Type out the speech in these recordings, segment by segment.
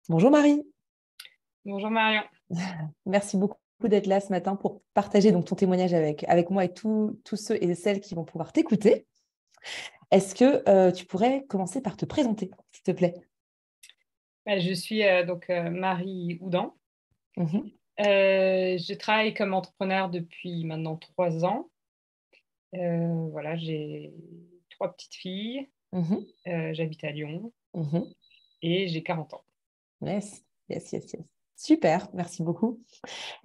Bonjour Marie, Bonjour Marion. merci beaucoup d'être là ce matin pour partager donc ton témoignage avec moi et tous ceux et celles qui vont pouvoir t'écouter. Est-ce que tu pourrais commencer par te présenter, s'il te plaît? Je suis Marie Houdan. Mhm, Je travaille comme entrepreneur depuis maintenant 3 ans. Voilà, j'ai trois petites filles. mhm, J'habite à Lyon mhm. et j'ai 40 ans. Yes, yes, yes, yes. Super, merci beaucoup.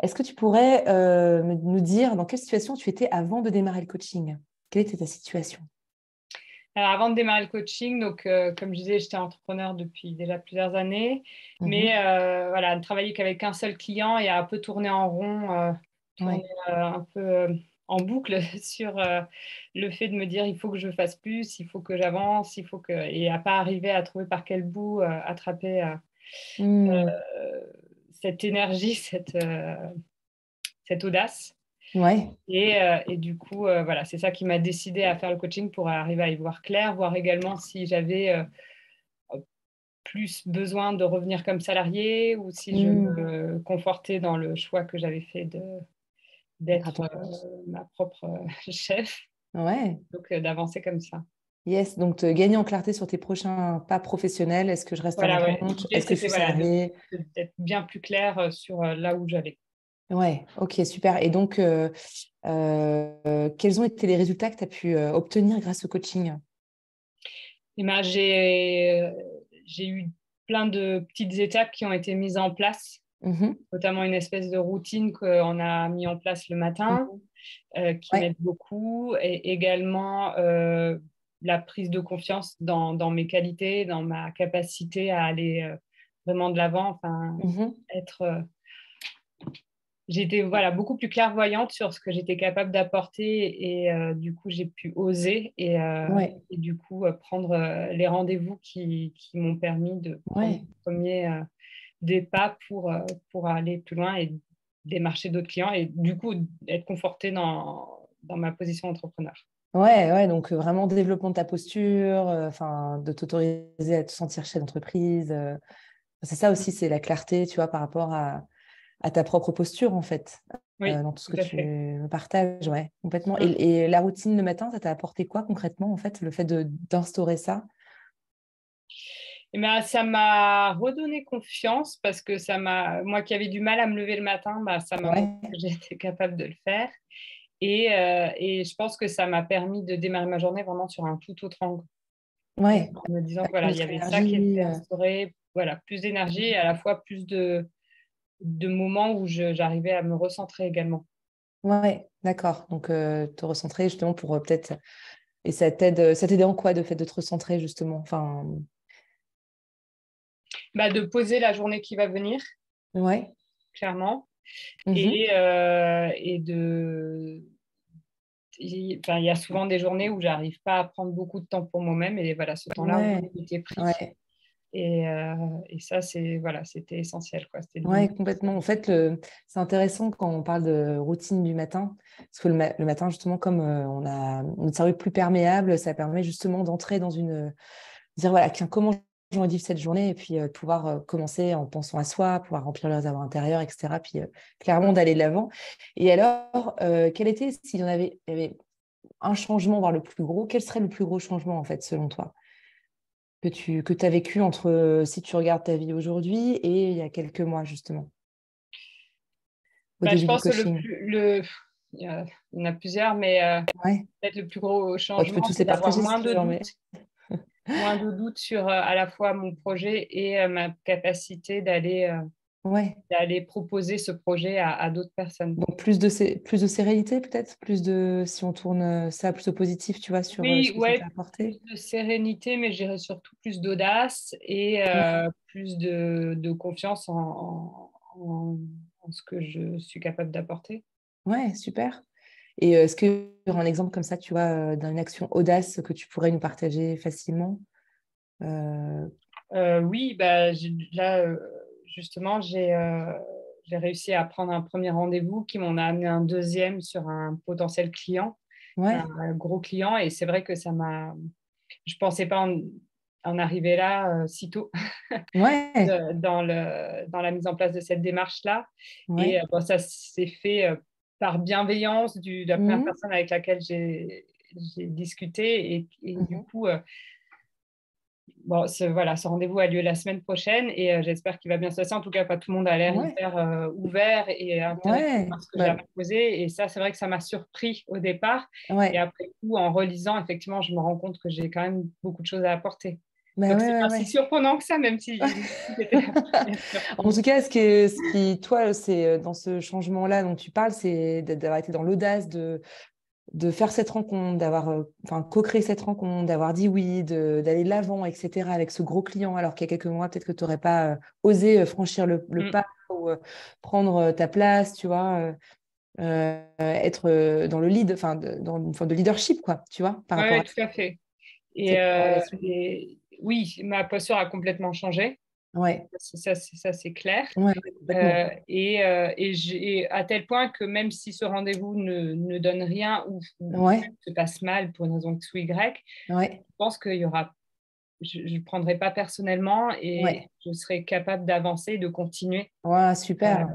Est-ce que tu pourrais nous dire dans quelle situation tu étais avant de démarrer le coaching? Quelle était ta situation? Alors, avant de démarrer le coaching, comme je disais, j'étais entrepreneur depuis déjà plusieurs années, mais Mhm. voilà, ne travailler qu'avec un seul client et à un peu tourner en rond, tourner Ouais. un peu en boucle sur le fait de me dire il faut que je fasse plus, il faut que j'avance, et à pas arriver à trouver par quel bout attraper Hmm. cette énergie, cette audace. Ouais. Et du coup, voilà, c'est ça qui m'a décidé à faire le coaching pour arriver à y voir clair, voir également si j'avais plus besoin de revenir comme salarié ou si je Hmm. me confortais dans le choix que j'avais fait Être à d'être ton compte. ma propre chef, Ouais. donc d'avancer comme ça. Yes, donc te gagner en clarté sur tes prochains pas professionnels. Est-ce que je reste à mon Voilà, ouais. compte? L'idée, Est-ce que je c'était suis voilà, salariée? d'être bien plus clair sur là où j'allais. Ouais, ok, super. Et donc, quels ont été les résultats que tu as pu obtenir grâce au coaching? Et ben, j'ai eu plein de petites étapes qui ont été mises en place, Mhm, notamment une espèce de routine qu'on a mis en place le matin, mhm. qui Ouais, m'aide beaucoup, et également la prise de confiance dans mes qualités, dans ma capacité à aller vraiment de l'avant, enfin, mhm. être, j'étais voilà, beaucoup plus clairvoyante sur ce que j'étais capable d'apporter et du coup, j'ai pu oser Ouais, et du coup, prendre les rendez-vous qui m'ont permis de prendre ouais, les premiers des pas pour aller plus loin et démarcher d'autres clients et du coup, être confortée dans ma position d'entrepreneur. ouais, ouais. Donc, vraiment développement de ta posture, enfin, de t'autoriser à te sentir chef d'entreprise. C'est ça aussi, c'est la clarté, tu vois, par rapport à ta propre posture, en fait, Oui, dans tout ce tout que à tu fait. me partages, ouais, complètement. Mm. Et la routine le matin, ça t'a apporté quoi concrètement, en fait, le fait d'instaurer ça? Et ben, ça m'a redonné confiance parce que moi qui avais du mal à me lever le matin, ça m'a montré Ouais, que j'étais capable de le faire. Et je pense que ça m'a permis de démarrer ma journée vraiment sur un tout autre angle, ouais. en me disant que Une voilà, il y autre avait ça qui énergie. était instauré, voilà, plus d'énergie et à la fois plus de moments où j'arrivais à me recentrer également. Ouais, d'accord. Donc, te recentrer justement pour peut-être. Et ça t'aidait en quoi de fait de te recentrer justement? Enfin, De poser la journée qui va venir, ouais. clairement, Mhm. et enfin, il y a souvent des journées où j'arrive pas à prendre beaucoup de temps pour moi-même et voilà, ce temps-là, au moins, Ouais, il était pris. ouais, Et ça, voilà, c'était essentiel, quoi. C'était ouais, devenu. complètement. En fait, c'est intéressant quand on parle de routine du matin, parce que le matin, justement, comme on a notre cerveau est plus perméable, ça permet justement d'entrer dans dire voilà, tiens, comment je modifie cette journée et puis pouvoir commencer en pensant à soi, pouvoir remplir les réservoirs intérieurs, etc. Puis clairement d'aller de l'avant. Et alors, quel était, s'il y en avait, il y avait un changement, voire le plus gros, quel serait le plus gros changement, en fait, selon toi, que tu as vécu entre, si tu regardes ta vie aujourd'hui et il y a quelques mois, justement, au Je début du pense que coaching? il y en a plusieurs, mais Ouais. peut-être le plus gros Bon, tu peux changement, tous c'est les d'avoir partager si tu veux, mais... moins de doutes sur à la fois mon projet et ma capacité Ouais. d'aller proposer ce projet à d'autres personnes. Donc, plus de sérénité, peut-être, si on tourne ça plutôt positif, tu vois, sur ce Oui, que ça t'a ouais, apporté. plus de sérénité, mais je dirais surtout plus d'audace et Ouais. plus de confiance en ce que je suis capable d'apporter. Ouais, super. Et est-ce qu'il y aura un exemple comme ça, tu vois, d'une action audace que tu pourrais nous partager facilement? Euh, Oui, là, justement, j'ai réussi à prendre un premier rendez-vous qui m'en a amené un deuxième sur un potentiel client, Ouais. un gros client. Et c'est vrai que ça m'a. Je pensais pas. en arriver là si tôt Ouais, dans la mise en place de cette démarche-là. Et ouais. bon, ça s'est fait par bienveillance de la première Mhm, personne avec laquelle j'ai discuté. Et du mhm. coup, bon, voilà, ce rendez-vous a lieu la semaine prochaine et j'espère qu'il va bien se passer. En tout cas, pas tout le monde a l'air Ouais, hyper ouvert et intéressé ouais, par ce que j'ai à bah, proposer. Et ça, c'est vrai que ça m'a surpris au départ. Et ouais, après coup, en relisant, effectivement, je me rends compte que j'ai quand même beaucoup de choses à apporter. bah Donc, ouais, c'est ouais, pas si ouais. surprenant que ça, même si c'était la première En surprise. tout cas, ce qui, toi, c'est dans ce changement-là dont tu parles, c'est d'avoir été dans l'audace de faire cette rencontre, d'avoir enfin, co-créé cette rencontre, d'avoir dit oui, d'aller de l'avant, etc., avec ce gros client, alors qu'il y a quelques mois, peut-être que tu n'aurais pas osé franchir le Mm. pas ou prendre ta place, tu vois, être dans le lead, enfin, dans une forme de leadership, quoi, tu vois, par rapport Ouais, à tout à fait. cette relation. Oui, ma posture a complètement changé. Ouais, Ça, c'est clair. ouais, ouais, complètement. À tel point que même si ce rendez-vous ne donne rien ou Ouais, se passe mal pour une raison X ou Y, ouais, je pense qu'il y aura, je ne le prendrai pas personnellement et ouais. je serai capable d'avancer, de continuer. Ouais, Euh, super.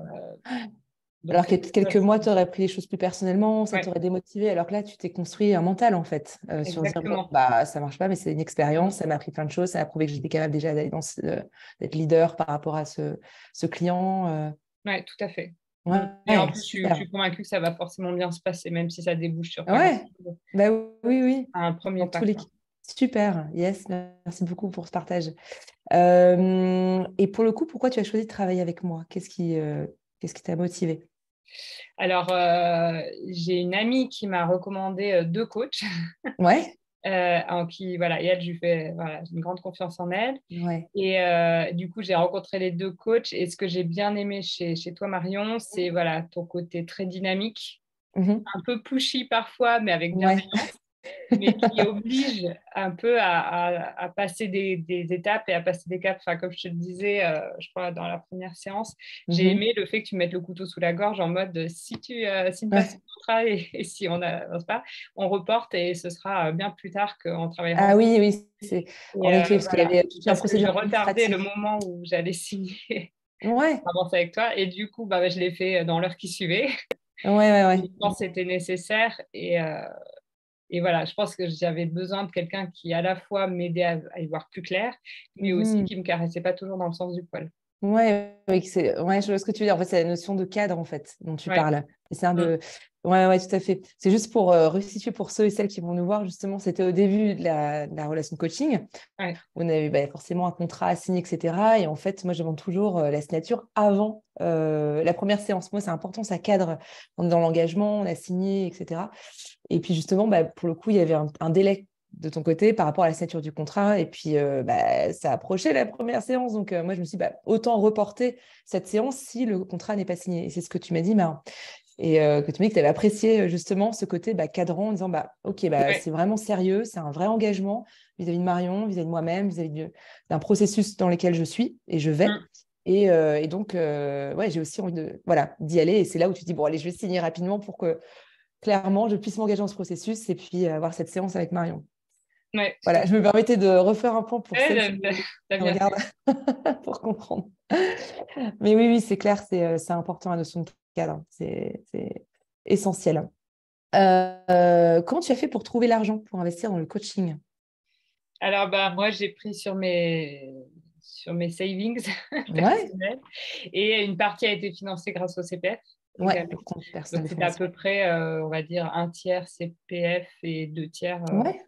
Alors donc, qu'il y a peut-être quelques mois, tu aurais pris les choses plus personnellement, ça ouais, t'aurait démotivé, alors que là, tu t'es construit un mental, en fait, sur dire, bon, exactement. bah, ça marche pas, mais c'est une expérience, Mm. ça m'a appris plein de choses, ça a prouvé que j'étais capable déjà d'être leader par rapport à ce client. Ouais, tout à fait. Mm. Ouais, Et en ouais, plus, je super. suis convaincue que ça va forcément bien se passer, même si ça débouche sur pas Ouais, grand-chose. bah oui, oui. Un Dans premier pas, tous les cas. quoi. Super, yes, merci beaucoup pour ce partage. Et pour le coup, pourquoi tu as choisi de travailler avec moi? Qu'est-ce qui t'a motivé? Alors, j'ai une amie qui m'a recommandé deux coachs, Ouais, en qui, voilà, et elle, je lui fais, voilà, j'ai une grande confiance en elle. ouais. Et du coup, j'ai rencontré les deux coachs. Et ce que j'ai bien aimé chez toi, Marion, c'est voilà, ton côté très dynamique, Mhm. un peu pushy parfois, mais avec Ouais. bienveillance, mais qui oblige un peu à passer des étapes et à passer des caps. Enfin, comme je te le disais, je crois, dans la première séance, j'ai Mhm. aimé le fait que tu mettes le couteau sous la gorge en mode si une personne Ouais. travaille et si on n'avance pas, on reporte et ce sera bien plus tard qu'on travaillera Ah ensemble. oui, oui, c'est Et en effet, parce qu'il y voilà, avait toute la parce que je procédure retardais le administrative. moment où j'allais signer Ouais, pour avancer avec toi. Et du coup, bah, je l'ai fait dans l'heure qui suivait. ouais, ouais, Je ouais. pense que c'était nécessaire. Et voilà, je pense que j'avais besoin de quelqu'un qui à la fois m'aidait à y voir plus clair, mais aussi Mhm. qui me caressait pas toujours dans le sens du poil. Ouais, oui, ouais, je vois ce que tu veux dire. En fait, c'est la notion de cadre, en fait, dont tu Ouais. parles. Et c'est un Mm. de... Ouais, ouais, tout à fait. C'est juste pour resituer pour ceux et celles qui vont nous voir, justement, c'était au début de la relation de coaching. Ouais. On avait bah, forcément un contrat à signer, etc. Et en fait, moi, je demande toujours la signature avant la première séance. Moi, c'est important, ça cadre. On est dans l'engagement, on a signé, etc. Et puis, justement, bah, pour le coup, il y avait un délai de ton côté par rapport à la signature du contrat. Et puis, bah, ça approchait la première séance. Donc, moi, je me suis dit, bah, autant reporter cette séance si le contrat n'est pas signé. Et c'est ce que tu m'as dit, Marin. Et que tu m'as dit que tu avais apprécié justement ce côté bah, cadrant en disant bah, ok, bah, Ouais. c'est vraiment sérieux, c'est un vrai engagement vis-à-vis de Marion, vis-à-vis de moi-même, d'un processus dans lequel je suis et je vais. Mm. Et donc, ouais, j'ai aussi envie voilà, d'y aller. Et c'est là où tu te dis bon, allez, je vais signer rapidement pour que clairement je puisse m'engager dans ce processus et puis avoir cette séance avec Marion. Ouais, tout à Voilà, je me fait. permettais de refaire un point pour Ouais, celles qui t'as bien regardent fait. pour comprendre. Mais oui, oui, c'est clair, c'est important la notion de cadre, c'est essentiel. Comment tu as fait pour trouver l'argent pour investir dans le coaching? Alors, bah, moi, j'ai pris sur mes savings Ouais, personnels et une partie a été financée grâce au CPF ouais, le également. compte Donc, personnel de c'était à formation. peu près, on va dire, un tiers CPF et deux tiers Ouais,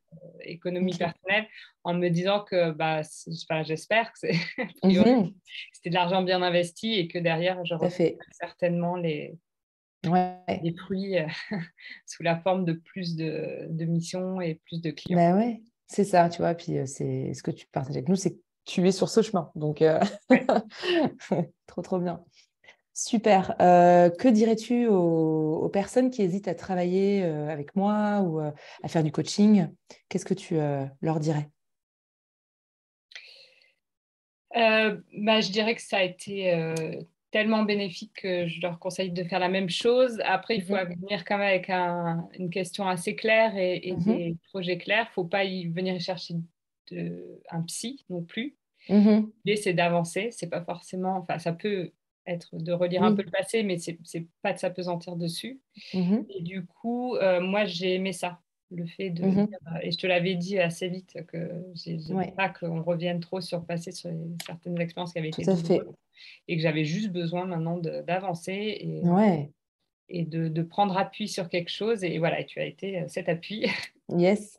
économie ok. personnelle, en me disant que, bah, enfin, j'espère que c'est a priori, Mhm, c'était de l'argent bien investi et que derrière, je tout à retrouverai fait. certainement Ouais, les fruits sous la forme de plus de missions et plus de clients. bah ouais, c'est ça, tu vois. Puis c'est ce que tu partages avec nous, c'est que tu es sur ce chemin. Donc, Ouais. trop, trop bien. Super. Que dirais-tu aux personnes qui hésitent à travailler avec moi ou à faire du coaching? Qu'est-ce que tu leur dirais? Bah, je dirais que ça a été tellement bénéfique que je leur conseille de faire la même chose. Après, il faut Mhm, venir quand même avec une question assez claire et mhm, des projets clairs. Il ne faut pas y venir chercher un psy non plus. Mhm. L'idée, c'est d'avancer. C'est pas forcément, enfin, ça peut être de relire un peu Oui. le passé, mais c'est pas de s'apesantir dessus. Mhm. Et du coup, moi, j'ai aimé ça, le fait de dire, Mhm. et je te l'avais dit assez vite que j'aimais Ouais, pas qu'on revienne trop sur le passé, sur certaines expériences qui avaient tout été à fait. douloureuses, et que j'avais juste besoin maintenant d'avancer Ouais, et de prendre appui sur quelque chose. Et voilà, et tu as été cet appui yes.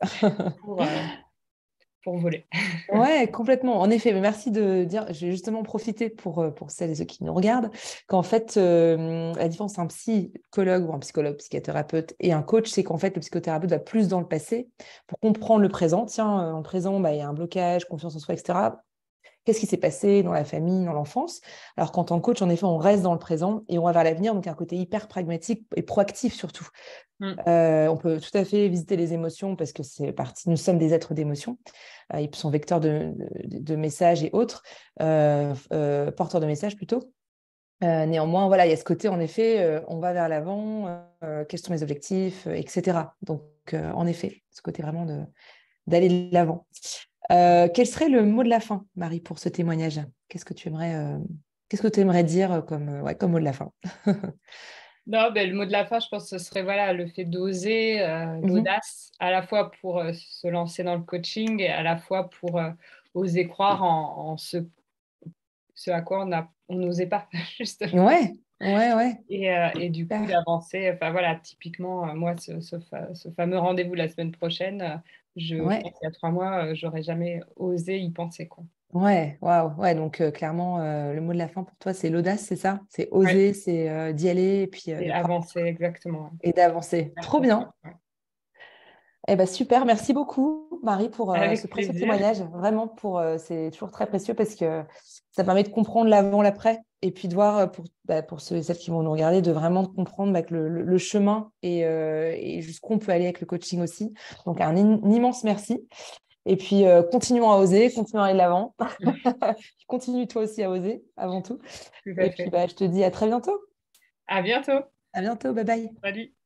pour, euh, pour voler. Ouais, complètement. En effet, mais merci de dire, j'ai justement profité pour celles et ceux qui nous regardent, qu'en fait, la différence entre un psychologue ou un psychologue, psychothérapeute et un coach, c'est qu'en fait, le psychothérapeute va plus dans le passé pour comprendre le présent. Tiens, en présent, bah, il y a un blocage, confiance en soi, etc. Qu'est-ce qui s'est passé dans la famille, dans l'enfance? Alors qu'en tant que coach, en effet, on reste dans le présent et on va vers l'avenir, donc un côté hyper pragmatique et proactif surtout. Mm. On peut tout à fait visiter les émotions parce que c'est parti, nous sommes des êtres d'émotions. Ils sont vecteurs de messages et autres, porteurs de messages plutôt. Néanmoins, voilà, il y a ce côté, en effet, on va vers l'avant, quels sont mes objectifs, etc. Donc, en effet, ce côté vraiment d'aller de l'avant. Quel serait le mot de la fin, Marie, pour ce témoignage? Qu'est-ce que tu aimerais dire ouais, comme mot de la fin? Non, ben, le mot de la fin, je pense que ce serait voilà, le fait d'oser, Mhm. l'audace, à la fois pour se lancer dans le coaching et à la fois pour oser croire en ce à quoi on n'osait pas, justement. Ouais, ouais, ouais. Et du coup, Super. d'avancer. Enfin, voilà, typiquement, moi, ce fameux rendez-vous la semaine prochaine, je pense Ouais. qu'il y a 3 mois, j'aurais jamais osé y penser, quoi. Ouais, waouh. Ouais, donc clairement, le mot de la fin pour toi, c'est l'audace, c'est ça? C'est Ouais, oser, c'est d'y aller et puis et de croire avancer, exactement. et d'avancer. Trop bien. Ouais. Eh ben, super. Merci beaucoup, Marie, pour ce Avec précieux plaisir. témoignage. Vraiment, c'est toujours très précieux parce que ça permet de comprendre l'avant, l'après et puis de voir pour ceux et celles qui vont nous regarder, de vraiment comprendre que le chemin et jusqu'où on peut aller avec le coaching aussi. Donc, un immense merci. Et puis, continuons à oser, continuons à aller de l'avant. Continue toi aussi à oser, avant tout. Tout à Et puis, fait. bah, je te dis à très bientôt. À bientôt. À bientôt. Bye bye. Salut.